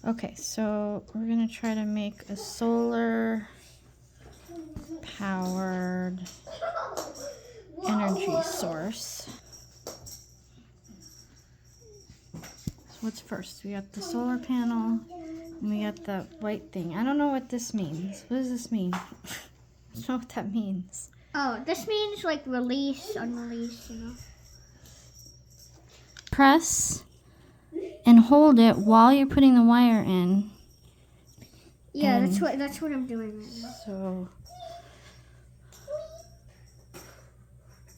Okay, so we're gonna try to make a solar powered energy source. So what's first? We got the solar panel and we got the white thing. I don't know what this means. What does this mean? I don't know what that means. Oh, this means like release, unrelease, you know. Press and hold it while you're putting the wire in. Yeah, And that's what I'm doing right now. so,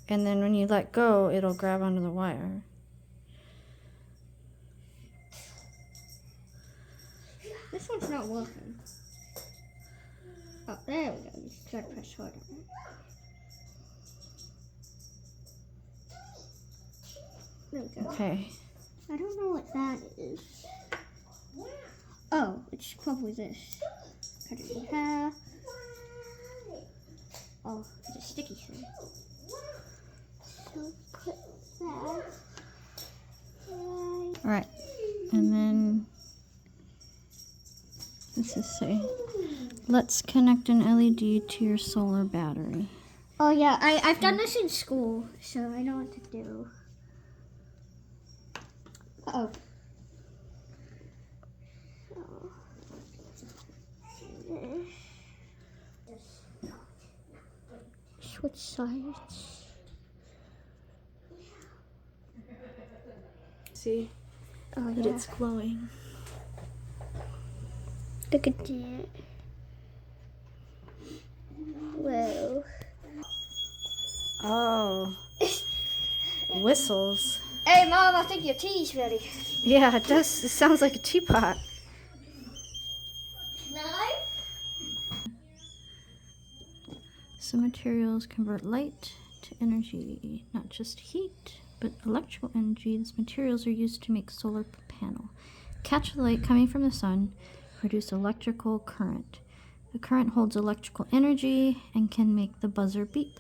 and then when you let go, it'll grab onto the wire. This one's not working. Oh, there we go. You just gotta press harder. There we go. Okay. I don't know what that is. Oh, it's probably this. Cut it in half. Oh, it's a sticky thing. So put that right. All right. And then this is say, let's connect an LED to your solar battery. Oh yeah, I've done this in school, so I know what to do. Uh-oh. Switch sides. See Oh that yeah. it's glowing. Look at that. Whoa. Oh, whistles. Hey Mom, I think your tea's ready. Yeah, it does. It sounds like a teapot. No? Some materials convert light to energy, not just heat, but electrical energy. These materials are used to make solar panel. Catch the light coming from the sun, produce electrical current. The current holds electrical energy and can make the buzzer beep.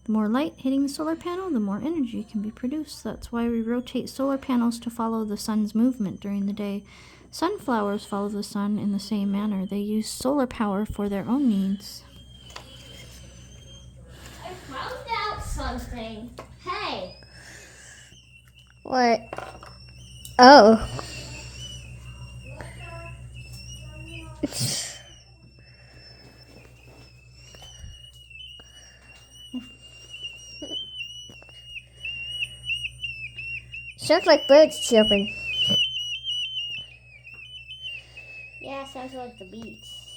The more light hitting the solar panel, the more energy can be produced. That's why we rotate solar panels to follow the sun's movement during the day. Sunflowers follow the sun in the same manner. They use solar power for their own needs. I found out something. Hey. What? Oh. Sounds like birds chirping. Yeah, sounds like the beats.